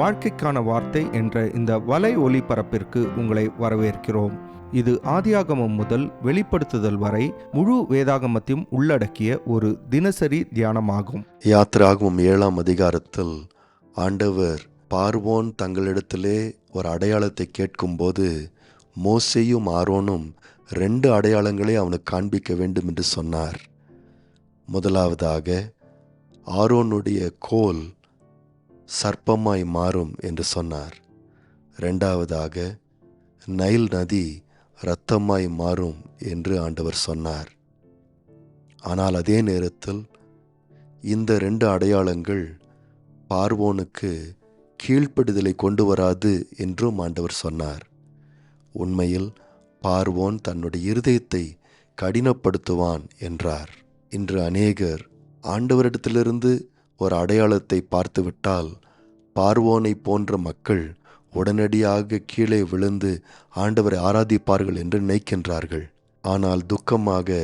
வாழ்க்கைக்கான வார்த்தை என்ற இந்த வலை ஒளிபரப்பிற்கு உங்களை வரவேற்கிறோம். இது ஆதியாகமம் முதல் வெளிப்படுத்துதல் வரை முழு வேதாகமத்தையும் உள்ளடக்கிய ஒரு தினசரி தியானமாகும். யாத்திராகமம் 7ஆம் அதிகாரத்தில் ஆண்டவர் பார்வோன் தங்களிடத்திலே ஒரு அடையாளத்தை கேட்கும்போது மோசேயும் ஆரோனும் 2 அடையாளங்களை அவனுக்கு காண்பிக்க வேண்டும் என்று சொன்னார். முதலாவதாக ஆரோனுடைய கோல் சர்ப்பமாய் மாறும் என்று சொன்னார். 2வதாக நைல் நதி இரத்தமாய் மாறும் என்று ஆண்டவர் சொன்னார். ஆனால் அதே நேரத்தில் இந்த 2 அடையாளங்கள் பார்வோனுக்கு கீழ்ப்படிதலை கொண்டு வராது என்றும் ஆண்டவர் சொன்னார். உண்மையில் பார்வோன் தன்னுடைய இருதயத்தை கடினப்படுத்துவான் என்றார். இன்று அநேகர் ஆண்டவரிடத்திலிருந்து ஒரு அடையாளத்தை பார்த்துவிட்டால் பார்வோனை போன்ற மக்கள் உடனடியாக கீழே விழுந்து ஆண்டவரை ஆராதிப்பார்கள் என்று நினைக்கின்றார்கள். ஆனால் துக்கமாக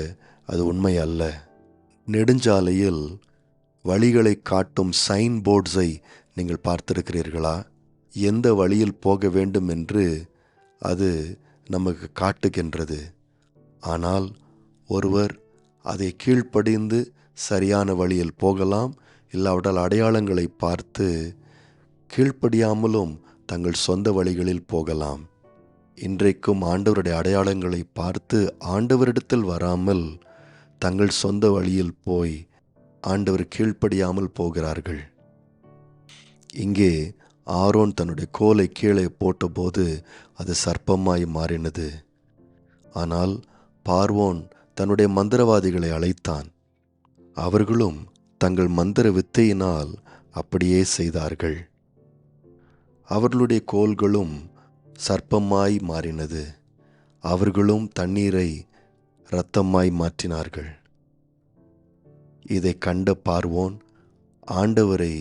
அது உண்மை அல்ல. நெடுஞ்சாலையில் வழிகளை காட்டும் சைன் போர்ட்ஸை நீங்கள் பார்த்திருக்கிறீர்களா? எந்த வழியில் போக வேண்டும் என்று அது நமக்கு காட்டுகின்றது. ஆனால் ஒருவர் அதை கீழ்ப்படிந்து சரியான வழியில் போகலாம், இல்லாவிட்டால் அடையாளங்களை பார்த்து கீழ்ப்படியாமலும் தங்கள் சொந்த வழிகளில் போகலாம். இன்றைக்கும் ஆண்டவருடைய அடையாளங்களை பார்த்து ஆண்டவரிடத்தில் வராமல் தங்கள் சொந்த வழியில் போய் ஆண்டவர் கீழ்ப்படியாமல் போகிறார்கள். இங்கே ஆரோன் தன்னுடைய கோலை கீழே போட்டபோது அது சர்ப்பமாய் மாறினது. ஆனால் பார்வோன் தன்னுடைய மந்திரவாதிகளை அழைத்தான். அவர்களும் தங்கள் மந்திர வித்தையினால் அப்படியே செய்தார்கள். அவர்களுடைய கோல்களும் சர்ப்பமாய் மாறினது. அவர்களும் தண்ணீரை இரத்தமாய் மாற்றினார்கள். இதை கண்ட பார்வோன் ஆண்டவரை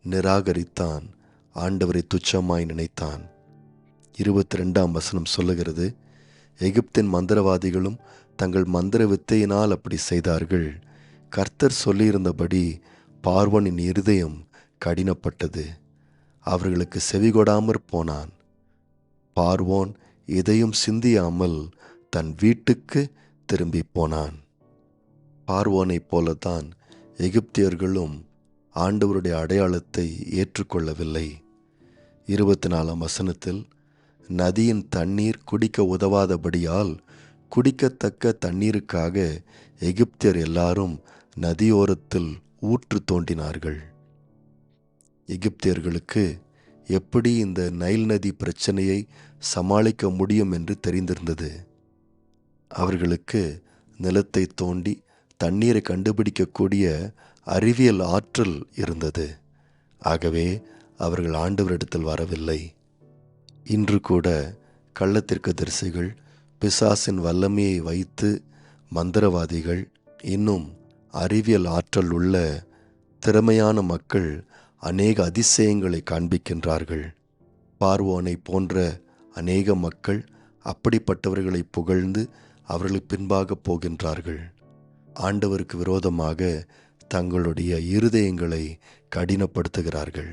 நிராகரித்தான், ஆண்டவரை துச்சமாய் நினைத்தான். 22ஆம் வசனம் சொல்லுகிறது, எகிப்தின் மந்திரவாதிகளும் தங்கள் மந்திர வித்தையினால் அப்படி செய்தார்கள். கர்த்தர் சொல்லியிருந்தபடி பார்வோனின் இருதயம் கடினப்பட்டது, அவர்களுக்கு செவிகொடாமற் போனான். பார்வோன் எதையும் சிந்தியாமல் தன் வீட்டுக்கு திரும்பி போனான். பார்வோனைப் போலத்தான் எகிப்தியர்களும் ஆண்டவருடைய அடையாளத்தை ஏற்றுக்கொள்ளவில்லை. 24ஆம் வசனத்தில், நதியின் தண்ணீர் குடிக்க உதவாதபடியால் குடிக்கத்தக்க தண்ணீருக்காக எகிப்தியர் எல்லாரும் நதியோரத்தில் ஊற்று தோண்டினார்கள். எகிப்தியர்களுக்கு எப்படி இந்த நைல் நதி பிரச்சனையை சமாளிக்க முடியும் என்று தெரிந்திருந்தது. அவர்களுக்கு நிலத்தை தோண்டி தண்ணீரை கண்டுபிடிக்கக்கூடிய அறிவியல் ஆற்றல் இருந்தது. ஆகவே அவர்கள் ஆண்டவரிடத்தில் வரவில்லை. இன்று கூட கள்ளத்தீர்க்கதரிசிகள், பிசாசின் வல்லமையை வைத்து மந்திரவாதிகள், இன்னும் அறிவியல் ஆற்றல் உள்ள திறமையான மக்கள் அநேக அதிசயங்களை காண்பிக்கின்றார்கள். பார்வோனை போன்ற அநேக மக்கள் அப்படிப்பட்டவர்களை புகழ்ந்து அவர்களுக்கு பின்பாக போகின்றார்கள். ஆண்டவருக்கு விரோதமாக தங்களுடைய இருதயங்களை கடினப்படுத்துகிறார்கள்.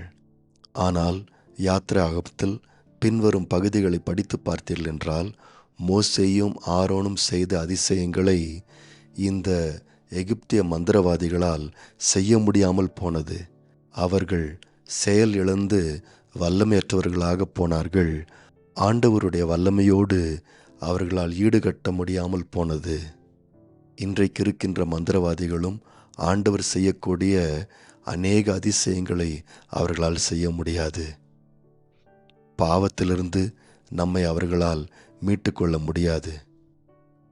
ஆனால் யாத்திராகமத்தில் பின்வரும் பகுதிகளை படித்து பார்த்தீர்கள் என்றால், மோசேயும் ஆரோனும் செய்த அதிசயங்களை இந்த எகிப்திய மந்திரவாதிகளால் செய்ய முடியாமல் போனது. அவர்கள் செயல் இழந்து வல்லமையற்றவர்களாக போனார்கள். ஆண்டவருடைய வல்லமையோடு அவர்களால் ஈடுகட்ட முடியாமல் போனது. இன்றைக்கு இருக்கின்ற மந்திரவாதிகளும் ஆண்டவர் செய்யக்கூடிய அநேக அதிசயங்களை அவர்களால் செய்ய முடியாது. பாவத்திலிருந்து நம்மை அவர்களால் மீட்டுக்கொள்ள முடியாது.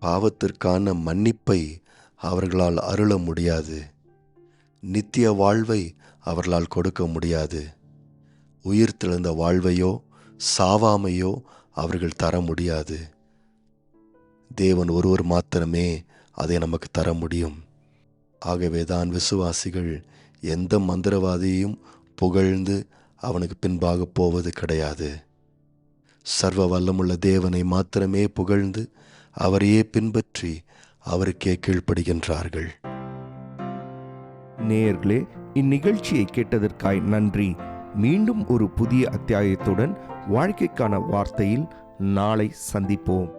பாவத்திற்கான மன்னிப்பை அவர்களால் அருள முடியாது. நித்திய வாழ்வை அவர்களால் கொடுக்க முடியாது. உயிர் தெழுந்த வாழ்வையோ சாவாமையோ அவர்கள் தர முடியாது. தேவன் ஒருவர் மாத்திரமே அதை நமக்கு தர முடியும். ஆகவேதான் விசுவாசிகள் எந்த மந்திரவாதியையும் புகழ்ந்து அவனுக்கு பின்பாக போவது கிடையாது. சர்வ வல்லமுள்ள தேவனை மாத்திரமே புகழ்ந்து அவரையே பின்பற்றி அவருக்கே கீழ்ப்படுகின்றார்கள். நேயர்களே, இந்நிகழ்ச்சியை கேட்டதற்காய் நன்றி. மீண்டும் ஒரு புதிய அத்தியாயத்துடன் வாழ்க்கைக்கான வார்த்தையில் நாளை சந்திப்போம்.